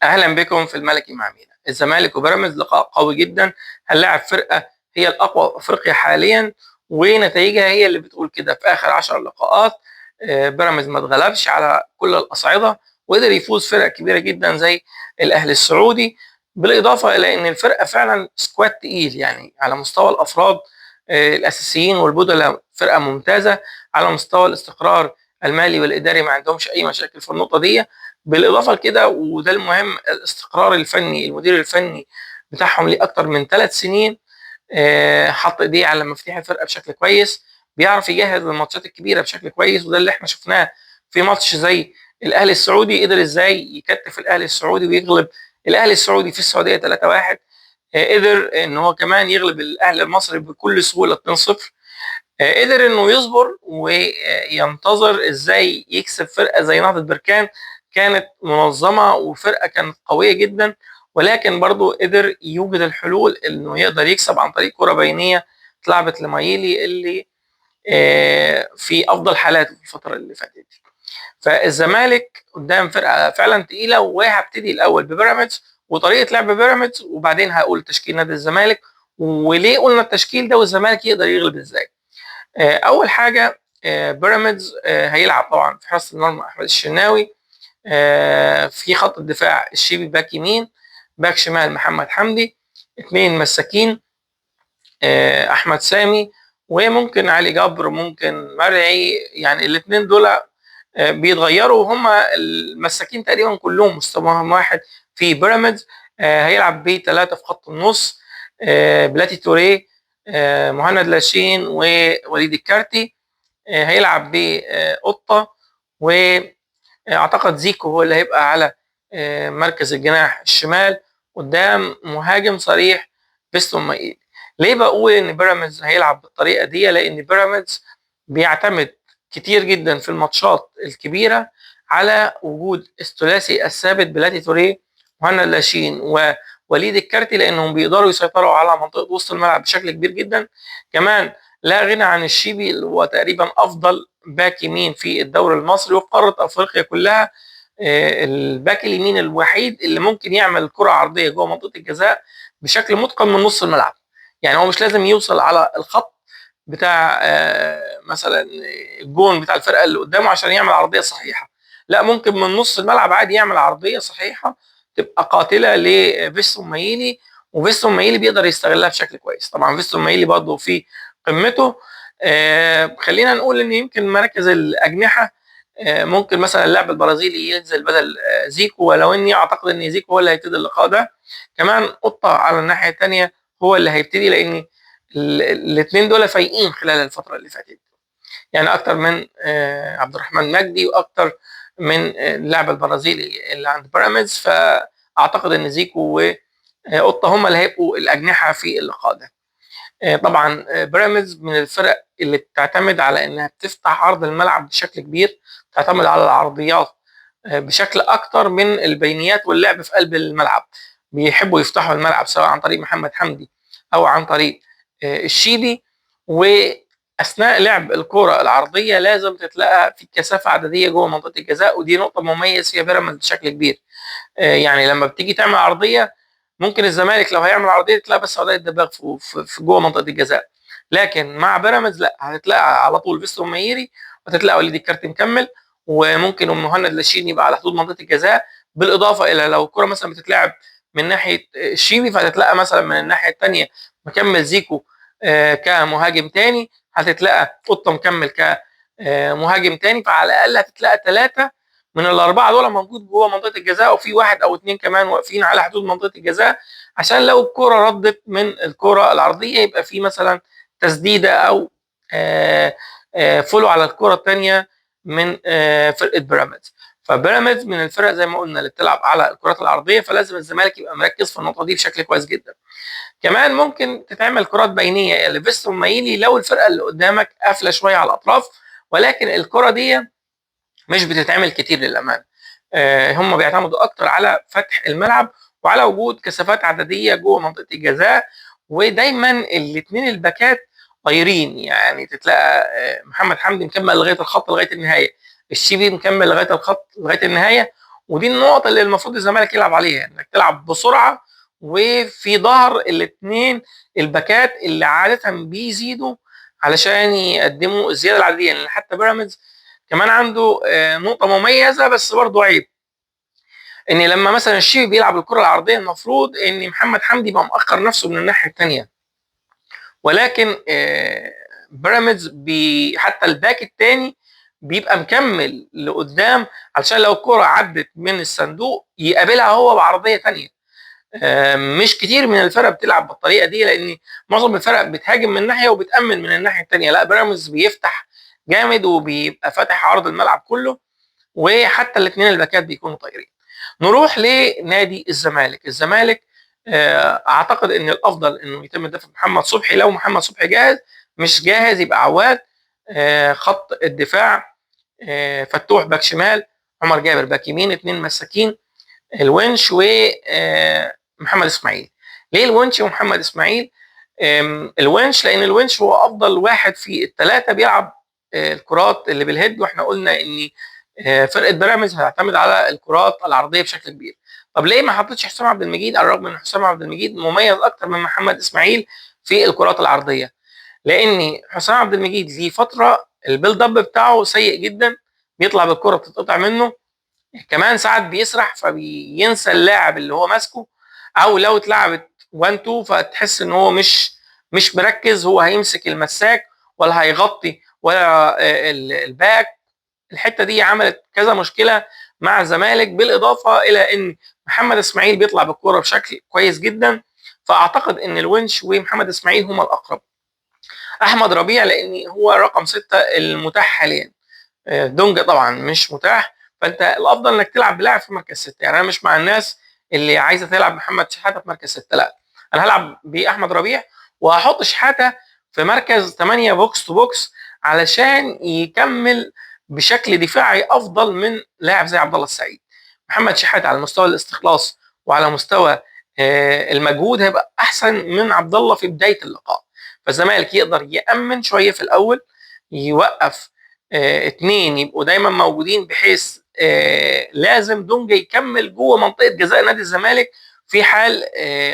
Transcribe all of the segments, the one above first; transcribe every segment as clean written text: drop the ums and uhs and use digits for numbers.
اهلا بكم في الملكي مع مينا. الزمالك وبيراميدز لقاء قوي جدا، هنلاعب فرقه هي الاقوى في افريقيا حاليا، ونتائجها هي اللي بتقول كده. في اخر 10 لقاءات بيراميدز ما اتغلبش على كل الاصعده، وقدر يفوز فرق كبيره جدا زي الاهلي السعودي، بالاضافه الى ان الفرقه فعلا سكواد تقيل، يعني على مستوى الافراد الاساسيين والبدلاء فرقه ممتازه، على مستوى الاستقرار المالي والاداري ما عندهمش اي مشاكل في النقطه دي. بالاضافه لكده، وده المهم، الاستقرار الفني، المدير الفني بتاعهم ليه اكتر من 3 سنين، حط ايديه على مفاتيح الفرقه بشكل كويس، بيعرف يجهز الماتشات الكبيره بشكل كويس، وده اللي احنا شفناه في ماتش زي الاهلي السعودي. قدر ازاي يكتف الاهلي السعودي ويغلب الاهلي السعودي في السعوديه 3-1. قدر ان هو كمان يغلب الاهلي المصري بكل سهوله 2-0. قدر انه يصبر وينتظر ازاي يكسب فرقه زي نهضه بركان، كانت منظمه وفرقه كانت قويه جدا، ولكن برضه قدر يوجد الحلول انه يقدر يكسب عن طريق كره بينيه اتلعبت لمايلي اللي في افضل حالاته في الفتره اللي فاتت. فالزمالك قدام فرقه فعلا تقيله، وهبتدي الاول ببيراميدز وطريقه لعب بيراميدز، وبعدين هقول تشكيل نادي الزمالك وليه قلنا التشكيل ده والزمالك يقدر يغلب ازاي. اول حاجه بيراميدز هيلعب طبعا في حراسه المرمى احمد الشناوي، في خط الدفاع الشيبي باك يمين، باك شمال محمد حمدي، 2 مساكين احمد سامي وممكن علي جبر، ممكن مرعي، يعني الاثنين دول بيتغيروا، وهم المساكين تقريبا كلهم مستواهم واحد في بيراميدز. هيلعب ب3 في خط النص، بلاتي توريه، مهند لاشين ووليد الكارتي. هيلعب بقطة، واعتقد زيكو هو اللي هيبقى على مركز الجناح الشمال، قدام مهاجم صريح بيستون مايل. ليه بقول ان بيراميدز هيلعب بالطريقه دي؟ لان بيراميدز بيعتمد كتير جدا في الماتشات الكبيره على وجود الثلاثي الثابت بلاتي توريه، مهند لاشين ووليد الكارتي، لانهم بيقدروا يسيطروا على منطقه وسط الملعب بشكل كبير جدا. كمان لا غنى عن الشيبي اللي هو تقريبا افضل باك يمين في الدوري المصري وفي قاره افريقيا كلها، الباك اليمين الوحيد اللي ممكن يعمل كره عرضيه جوه منطقه الجزاء بشكل متقن من نص الملعب. يعني هو مش لازم يوصل على الخط بتاع مثلا الجون بتاع الفرقه اللي قدامه عشان يعمل عرضيه صحيحه، لا، ممكن من نص الملعب عادي يعمل عرضيه صحيحه تبقى قاتله لفيستون مايلي، وفيستون مايلي بيقدر يستغلها بشكل كويس. طبعا فيستون مايلي برضه في قمته. خلينا نقول ان يمكن مراكز الاجنحه ممكن مثلا اللاعب البرازيلي ينزل بدل زيكو، ولو اني اعتقد ان زيكو هو اللي هيبتدي اللقاء ده. كمان قطه على الناحيه الثانيه هو اللي هيبتدي، لان الاثنين دول فايقين خلال الفتره اللي فاتت، يعني اكتر من عبد الرحمن مجدي واكتر من اللاعب البرازيلي اللي عند بيراميدز. فاعتقد ان زيكو وقطه هم اللي هيبقوا الاجنحه في اللقاء ده. طبعا بيراميدز من الفرق اللي بتعتمد على انها بتفتح عرض الملعب بشكل كبير، بتعتمد على العرضيات بشكل اكتر من البينيات واللعب في قلب الملعب. بيحبوا يفتحوا الملعب سواء عن طريق محمد حمدي او عن طريق الشيبي، واثناء لعب الكره العرضيه لازم تتلقى في كثافه عدديه جوه منطقه الجزاء، ودي نقطه مميز فيها بيراميدز بشكل كبير. يعني لما بتيجي تعمل عرضيه، ممكن الزمالك لو هيعمل عرضيه تلاقي بس عرضيه دباغ في جوه منطقه الجزاء، لكن مع بيراميدز لا، هتلاقي على طول فيستون مايري، وتتلاقي وليد الكارت مكمل، وممكن مهند لاشين يبقى على حدود منطقه الجزاء. بالاضافه الى لو الكره مثلا بتتلعب من ناحيه الشيبي، فهتتلاقى مثلا من الناحيه الثانيه مكمل زيكو كمهاجم ثاني، هتتلاقى قطه مكمل كمهاجم ثاني، فعلى الاقل هتتلاقى 3 من ال4 دول موجود جوه منطقه الجزاء، وفي 1 أو 2 كمان واقفين على حدود منطقه الجزاء، عشان لو الكره ردت من الكره العرضيه يبقى في مثلا تسديده او فولو على الكره الثانيه من فرقه بيراميدز. فبيراميدز من الفرق زي ما قلنا اللي بتلعب على الكرات العرضيه، فلازم الزمالك يبقى مركز في النقطه دي بشكل كويس جدا. كمان ممكن تتعمل كرات بينيه لفيستون مايلي لو الفرقه اللي قدامك قافله شويه على الاطراف، ولكن الكره دي مش بتتعمل كتير للامانه. هم بيعتمدوا اكتر على فتح الملعب وعلى وجود كثافات عدديه جوه منطقه الجزاء، ودايما الاثنين الباكات طايرين، يعني تتلاقى محمد حمدي مكمل لغايه الخط لغايه النهايه، الشيبي مكمل لغايه الخط لغايه النهايه، ودي النقط اللي المفروض الزمالك يلعب عليها، انك تلعب بسرعه وفي ظهر الاثنين الباكات اللي عاده بيزيدوا علشان يقدموا الزياده العدديه. لان حتى بيراميدز كمان عنده نقطه مميزه بس برضه عيب، ان لما مثلا الشيبي بيلعب الكره العرضيه المفروض ان محمد حمدي يبقى مأخر نفسه من الناحيه الثانيه، ولكن بيراميدز حتى الباك الثاني بيبقى مكمل لقدام علشان لو الكره عدت من الصندوق يقابلها هو بعرضيه ثانيه. مش كتير من الفرق بتلعب بالطريقه دي، لان معظم الفرق بتهاجم من ناحيه وبتامن من الناحيه الثانيه. لا، بيراميدز بيفتح جامد وبيبقى فاتح عرض الملعب كله، وحتى الاثنين الباكات بيكونوا طايرين. نروح لنادي الزمالك. الزمالك اعتقد ان الافضل انه يتم دفع محمد صبحي لو محمد صبحي جاهز. مش جاهز يبقى عواد. خط الدفاع فتوح باك شمال، عمر جابر باك يمين، اثنين مساكين الونش ومحمد اسماعيل. ليه الونش ومحمد اسماعيل؟ الونش لان الونش هو افضل واحد في الثلاثه بيلعب الكرات اللي بالهيد، واحنا قلنا ان فرقه بيراميدز هتعتمد على الكرات العرضيه بشكل كبير. طب ليه ما حطيتش حسام عبد المجيد على الرغم ان حسام عبد المجيد مميز اكتر من محمد اسماعيل في الكرات العرضيه؟ لان حسام عبد المجيد ليه فتره البيلد اب بتاعه سيء جدا، بيطلع بالكره بتتقطع منه، كمان ساعات بيسرح فبينسى اللاعب اللي هو ماسكه، او لو اتلعبت 1 2 فتحس ان هو مش مركز، هو هيمسك المساك ولا هيغطي ولا الباك. الحته دي عملت كذا مشكله مع الزمالك، بالاضافه الى ان محمد اسماعيل بيطلع بالكوره بشكل كويس جدا. فاعتقد ان الونش ومحمد اسماعيل هما الاقرب. احمد ربيع لان هو رقم 6 المتاح حاليا، دونجا طبعا مش متاح، فانت الافضل انك تلعب بلاعب في مركز 6. يعني انا مش مع الناس اللي عايزه تلعب محمد شحاته في مركز 6، لا، انا هلعب باحمد ربيع وهحط شحاته في مركز 8 بوكس تو بوكس علشان يكمل بشكل دفاعي افضل من لاعب زي عبد الله السعيد. محمد شحاته على مستوى الاستخلاص وعلى مستوى المجهود هيبقى احسن من عبد الله في بدايه اللقاء، فالزمالك يقدر يامن شويه في الاول، يوقف اتنين يبقوا دايما موجودين، بحيث لازم دونجا يكمل جوه منطقه جزاء نادي الزمالك في حال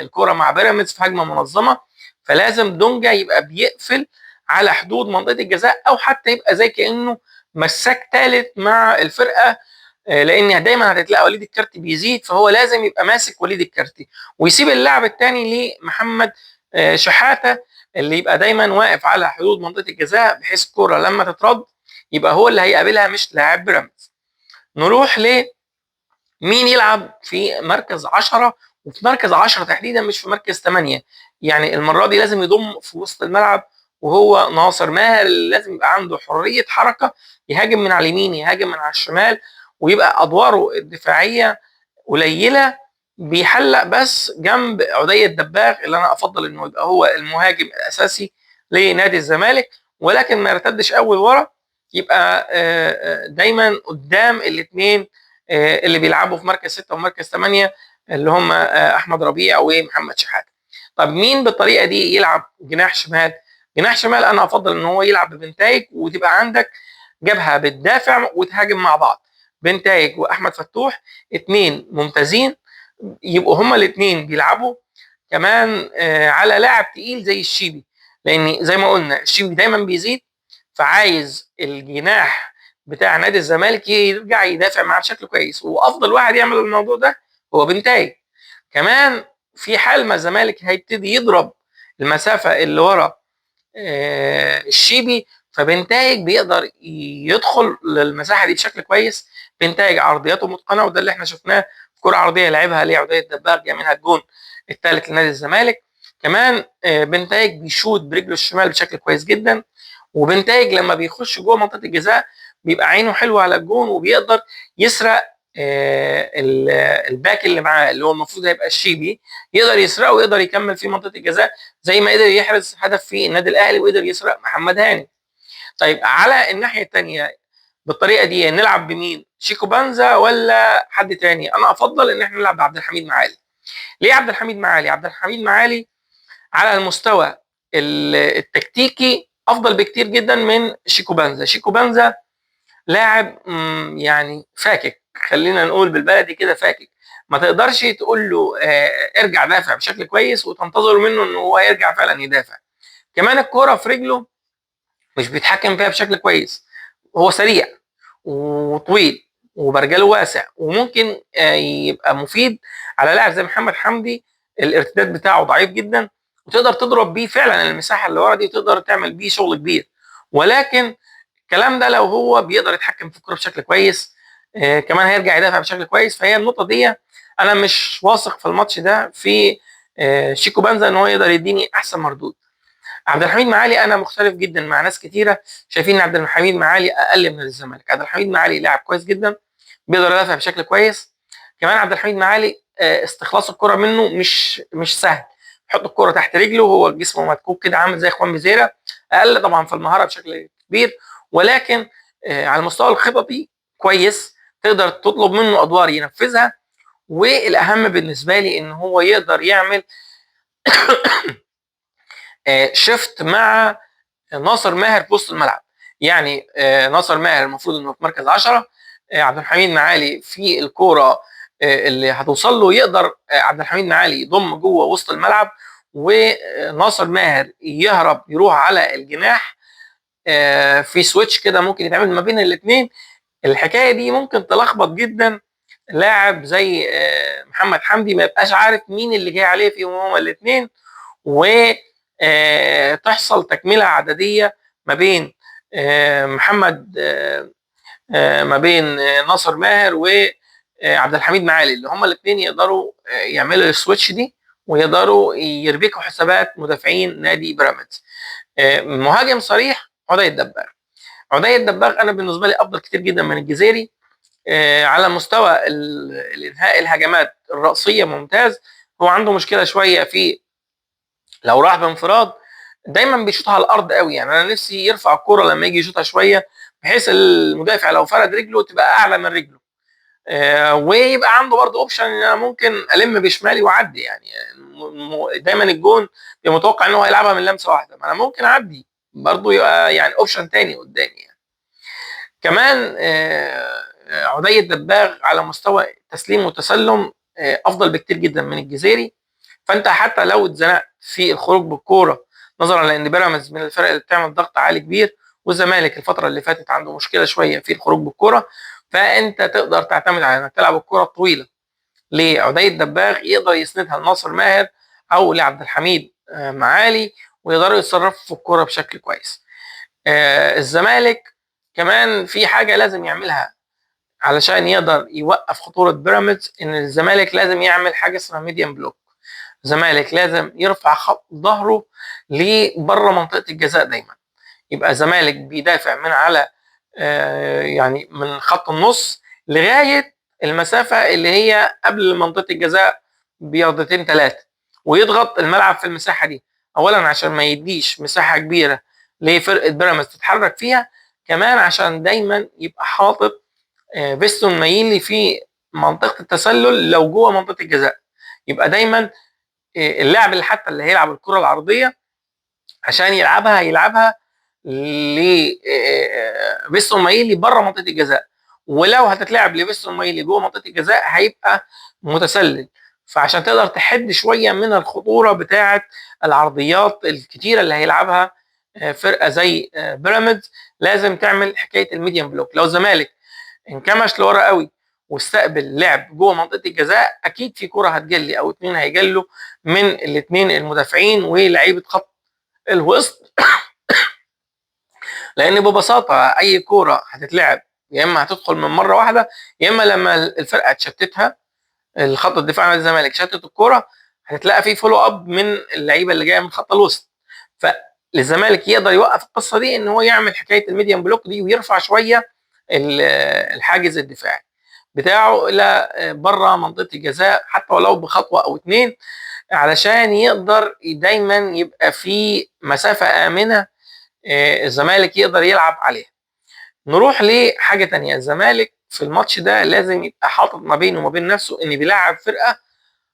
الكره مع بيراميدز في هجمه منظمه. فلازم دونجا يبقى بيقفل على حدود منطقه الجزاء، او حتى يبقى زي كانه مساك ثالث مع الفرقه، لان دايما هتلاقي وليد الكارتي بيزيد، فهو لازم يبقى ماسك وليد الكارتي ويسيب اللاعب الثاني لمحمد شحاته اللي يبقى دايما واقف على حدود منطقه الجزاء، بحيث الكره لما تترد يبقى هو اللي هيقابلها مش لاعب بيراميدز. نروح لمين يلعب في مركز 10، وفي مركز 10 تحديدا مش في مركز 8. يعني المره دي لازم يضم في وسط الملعب، وهو ناصر ماهر اللي لازم يبقى عنده حريه حركه، يهاجم من على اليمين يهاجم من على الشمال، ويبقى ادواره الدفاعيه قليله، بيحلق بس جنب عدي الدباغ اللي انا افضل انه يبقى هو المهاجم الاساسي لنادي الزمالك، ولكن ما يرتدش اول ورا، يبقى دايما قدام الاثنين اللي بيلعبوا في مركز 6 ومركز 8 اللي هم احمد ربيع ومحمد شحاته. طب مين بالطريقه دي يلعب جناح شمال؟ جناح شمال انا افضل ان هو يلعب ببنتايج، وتبقى عندك جبهه بتدافع وتهاجم مع بعض. بنتايج واحمد فتوح اثنين ممتازين، يبقوا هما الاثنين بيلعبوا كمان على لاعب تقيل زي الشيبي، لان زي ما قلنا الشيبي دايما بيزيد، فعايز الجناح بتاع نادي الزمالك يرجع يدافع معاه بشكل كويس، وافضل واحد يعمل الموضوع ده هو بنتايج. كمان في حال ما الزمالك هيبتدي يضرب المسافه اللي ورا الشيبي، فبنتايج بيقدر يدخل للمساحه دي بشكل كويس. بنتايج عرضياته متقنه، وده اللي احنا شفناه في كره عرضيه لعبها لعدي الدباغ جاء منها الجون الثالث لنادي الزمالك. كمان بنتايج بيشوط برجله الشمال بشكل كويس جدا، وبنتايج لما بيخش جوه منطقه الجزاء بيبقى عينه حلوه على الجون، وبيقدر يسرق الباك اللي معاه اللي هو المفروض هيبقى الشيبي، يقدر يسرقه ويقدر يكمل في منطقه الجزاء زي ما قدر يحرز هدف في النادي الاهلي وقدر يسرق محمد هاني. طيب على الناحيه الثانيه بالطريقه دي نلعب بمين؟ شيكو بانزا ولا حد تاني؟ انا افضل ان احنا نلعب بعبد الحميد معالي. ليه عبد الحميد معالي؟ عبد الحميد معالي على المستوى التكتيكي افضل بكتير جدا من شيكو بانزا. شيكو بانزا لاعب يعني فاكك، خلينا نقول بالبلدي كده فاكك، ما تقدرش تقول له ارجع دافع بشكل كويس وتنتظر منه ان هو يرجع فعلا يدافع. كمان الكوره في رجله مش بيتحكم فيها بشكل كويس، هو سريع وطويل وبرجله واسع، وممكن يبقى مفيد على لاعب زي محمد حمدي الارتداد بتاعه ضعيف جدا، وتقدر تضرب بيه فعلا المساحه اللي ورا دي وتقدر تعمل بيه شغل كبير. ولكن الكلام ده لو هو بيقدر يتحكم في الكوره بشكل كويس، كمان هيرجع يدافع بشكل كويس. فهي النقطه دي انا مش واثق في الماتش ده في شيكو بنزا ان هو يقدر يديني احسن مردود. عبد الحميد معالي انا مختلف جدا مع ناس كتيره شايفين ان عبد الحميد معالي اقل من الزمالك. عبد الحميد معالي لاعب كويس جدا، بيقدر يدافع بشكل كويس. كمان عبد الحميد معالي استخلاص الكره منه مش سهل، يحط الكره تحت رجله، هو جسمه مدكوك كده عامل زي اخوان بزيره، اقل طبعا في المهاره بشكل كبير، ولكن على المستوى الخططي كويس، تقدر تطلب منه ادوار ينفذها. والاهم بالنسبه لي ان هو يقدر يعمل شيفت مع ناصر ماهر في وسط الملعب. يعني ناصر ماهر المفروض انه في مركز 10، عبد الحميد معالي في الكوره اللي هتوصل له يقدر عبد الحميد معالي يضم جوه وسط الملعب، وناصر ماهر يهرب يروح على الجناح. في سويتش كده ممكن يتعمل ما بين الاثنين. الحكايه دي ممكن تلخبط جدا لاعب زي محمد حمدي، ما يبقاش عارف مين اللي جاي عليه فيهم هما الاثنين، وتحصل تكمله عدديه ما بين محمد ما بين ناصر ماهر وعبد الحميد معالي، اللي هما الاثنين يقدروا يعملوا السويتش دي ويقدروا يربكوا حسابات مدافعين نادي بيراميدز. مهاجم صريح عدي الدباغ. عدي الدباغ انا بالنسبه لي افضل كتير جدا من الجزيري. على مستوى الانهاء الهجمات الرأسيه ممتاز. هو عنده مشكله شويه في لو راح بانفراد دايما بيشوطها على الارض قوي، يعني انا نفسي يرفع الكوره لما يجي يشوطها شويه بحيث المدافع لو فرد رجله تبقى اعلى من رجله. ويبقى عنده برضه اوبشن ان انا ممكن الم بشمالي واعدي، يعني دايما الجون بيبقى متوقع ان هو هيلعبها من لمسه واحده، ما انا ممكن اعدي برضه، يبقى يعني اوبشن تاني قدامي يعني. كمان عدي الدباغ على مستوى تسليم وتسلم افضل بكتير جدا من الجزيري. فانت حتى لو اتزنقت في الخروج بالكوره، نظرا لان بيراميدز من الفرق اللي بتعمل ضغط عالي كبير، والزمالك الفتره اللي فاتت عنده مشكله شويه في الخروج بالكوره، فانت تقدر تعتمد على انك تلعب الكوره الطويله لعدي الدباغ يقدر يسندها لناصر ماهر او لعبد الحميد معالي، ويقدروا يتصرفوا في الكوره بشكل كويس. الزمالك كمان في حاجه لازم يعملها علشان يقدر يوقف خطوره بيراميدز، ان الزمالك لازم يعمل حاجه اسمها ميديم بلوك. الزمالك لازم يرفع خط ظهره لبره منطقه الجزاء دايما، يبقى الزمالك بيدافع من على يعني من خط النص لغايه المسافه اللي هي قبل منطقه الجزاء بياردتين ثلاثه، ويضغط الملعب في المساحه دي، اولا عشان ما يديش مساحه كبيره لفرقه بيراميدز تتحرك فيها، كمان عشان دايما يبقى حاطط فيستون مايلي في منطقه التسلل لو جوه منطقه الجزاء، يبقى دايما اللاعب اللي حتى اللي هيلعب الكره العرضيه عشان يلعبها لفيستون مايلي بره منطقه الجزاء، ولو هتتلعب لفيستون مايلي جوه منطقه الجزاء هيبقى متسلل. فعشان تقدر تحد شويه من الخطوره بتاعه العرضيات الكتيره اللي هيلعبها فرقه زي بيراميدز، لازم تعمل حكايه الميديم بلوك. لو الزمالك انكمش لورا قوي واستقبل لعب جوه منطقه الجزاء، اكيد في كره هتجلي او اتنين هيجلوا من الاثنين المدافعين ولعيبه خط الوسط. لان ببساطه اي كوره هتتلعب يا اما هتدخل من مره واحده، يا اما لما الفرقه تشتتها، الخط الدفاع نادي الزمالك شتت الكوره، هتلاقي في فولو اب من اللعيبه اللي جايه من خط الوسط. فالزمالك يقدر يوقف القصه دي ان هو يعمل حكايه الميديم بلوك دي ويرفع شويه الحاجز الدفاعي بتاعه الى بره منطقه الجزاء حتى ولو بخطوه او اتنين، علشان يقدر دايما يبقى في مسافه امنه الزمالك يقدر يلعب عليها. نروح لحاجه تانية، الزمالك في الماتش ده لازم يبقى حاطط ما بينه وما بين نفسه ان بيلعب فرقه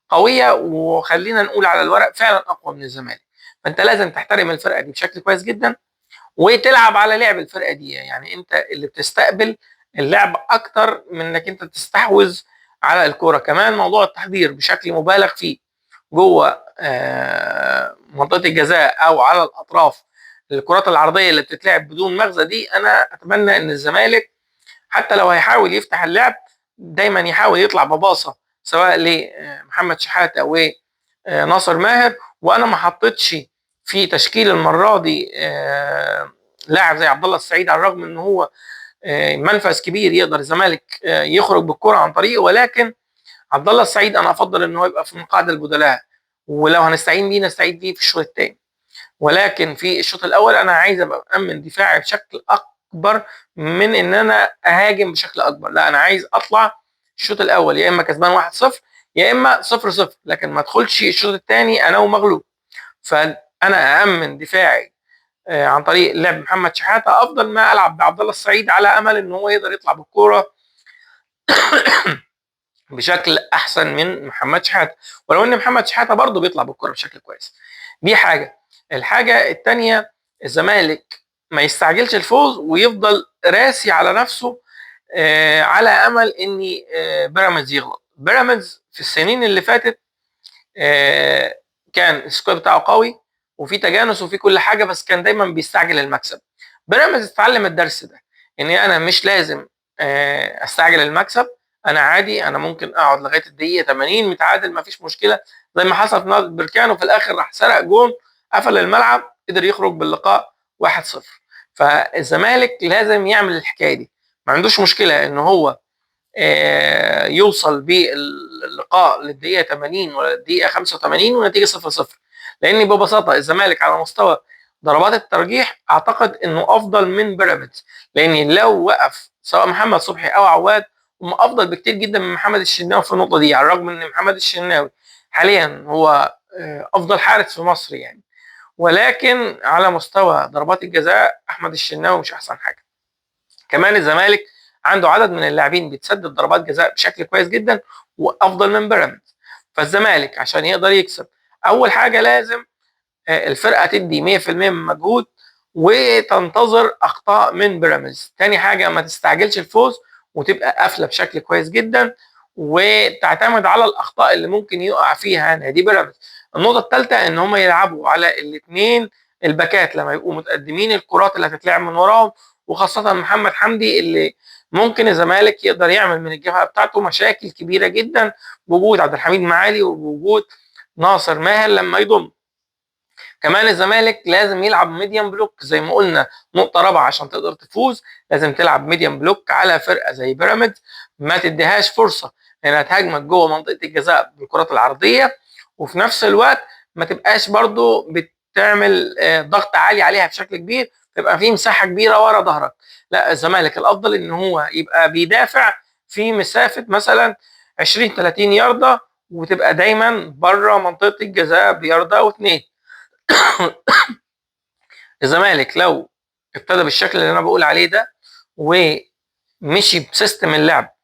قويه، وخلينا نقول على الورق فعلا اقوى من الزمالك. فانت لازم تحترم الفرقه دي بشكل كويس جدا وتلعب على لعب الفرقه دي، يعني انت اللي بتستقبل اللعب اكتر من انك انت تستحوذ على الكرة. كمان موضوع التحضير بشكل مبالغ فيه جوه منطقة الجزاء او على الاطراف، الكرات العرضية اللي بتتلعب بدون مغزى دي، انا اتمنى ان الزمالك حتى لو هيحاول يفتح اللعب دايما يحاول يطلع بباصة سواء لمحمد شحاتة او ناصر ماهر. وانا ما حطيتش في تشكيل المرة دي لاعب زي عبد الله السعيد، على الرغم ان هو منفذ كبير يقدر الزمالك يخرج بالكرة عن طريقه، ولكن عبد الله السعيد انا افضل ان هو يبقى في مقاعد البدلاء، ولو هنستعين بيه نستعين بيه في الشوط الثاني. ولكن في الشوط الاول انا عايز ابقى مأمن دفاعي بشكل اكبر من ان انا اهاجم بشكل اكبر. لا، انا عايز اطلع الشوط الاول يا اما كسبان 1-0 يا اما 0-0، لكن ما ادخلش الشوط الثاني انا ومغلوب. فانا اامن دفاعي عن طريق لعب محمد شحاته افضل ما العب بعبد الله السعيد على امل ان هو يقدر يطلع بالكوره بشكل احسن من محمد شحاته، ولو ان محمد شحاته برضه بيطلع بالكوره بشكل كويس. دي حاجه. الحاجه الثانيه، الزمالك ما يستعجلش الفوز ويفضل راسي على نفسه على امل ان بيراميدز يغلط. بيراميدز في السنين اللي فاتت كان السكواد بتاعه قوي وفي تجانس وفي كل حاجه، بس كان دايما بيستعجل المكسب. بيراميدز اتعلم الدرس ده، اني انا مش لازم استعجل المكسب. انا عادي، انا ممكن اقعد لغايه الدقيقه 80 متعادل ما فيش مشكله، زي ما حصل في نادي بركان وفي الاخر راح سرق جون قفل الملعب قدر يخرج باللقاء 1-0. فالزمالك لازم يعمل الحكايه دي، ما عندوش مشكله ان هو يوصل باللقاء للدقيقه 80 ولا الدقيقه 85 ونتيجه 0-0، لان ببساطه الزمالك على مستوى ضربات الترجيح اعتقد انه افضل من بيراميدز، لان لو وقف سواء محمد صبحي او عواد هم افضل بكتير جدا من محمد الشناوي في النقطه دي، على الرغم ان محمد الشناوي حاليا هو افضل حارس في مصر يعني، ولكن على مستوى ضربات الجزاء احمد الشناوي مش احسن حاجه. كمان الزمالك عنده عدد من اللاعبين بتسدد ضربات جزاء بشكل كويس جدا وافضل من بيراميدز. فالزمالك عشان يقدر يكسب اول حاجه لازم الفرقه تدي 100% من مجهود وتنتظر اخطاء من بيراميدز. تاني حاجه ما تستعجلش الفوز وتبقى قافله بشكل كويس جدا وتعتمد على الاخطاء اللي ممكن يقع فيها نادي بيراميدز. النقطه الثالثه ان هم يلعبوا على الاثنين الباكات لما يبقوا متقدمين، الكرات اللي هتتلعب من وراهم، وخاصه محمد حمدي اللي ممكن الزمالك يقدر يعمل من الجبهه بتاعته مشاكل كبيره جدا بوجود عبد الحميد معالي وبوجود ناصر ماهر لما يضم. كمان الزمالك لازم يلعب ميديم بلوك زي ما قلنا، نقطه رابعه عشان تقدر تفوز لازم تلعب ميديم بلوك على فرقه زي بيراميدز، ما تديهاش فرصه انها تهاجمك جوه منطقه الجزاء بالكرات العرضيه، وفي نفس الوقت ما تبقاش برضو بتعمل ضغط عالي عليها بشكل كبير، تبقى في مساحه كبيره ورا ظهرك. لا، الزمالك الافضل ان هو يبقى بيدافع في مسافه مثلا 20 30 يارده وتبقى دايما بره منطقه الجزاء بيارده او اتنين. الزمالك لو ابتدى بالشكل اللي انا بقول عليه ده ومشي بسيستم اللعب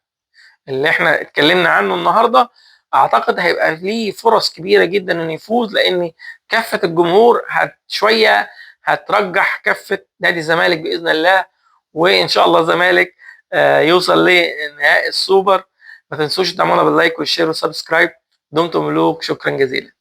اللي احنا اتكلمنا عنه النهارده، اعتقد هيبقى ليه فرص كبيره جدا انه يفوز، لان كفه الجمهور شويه هترجح كفه نادي الزمالك باذن الله، وان شاء الله الزمالك يوصل لنهائي السوبر. ما تنسوش تدعمونا باللايك والشير والسبسكرايب. دمتم ملوك، شكرا جزيلا.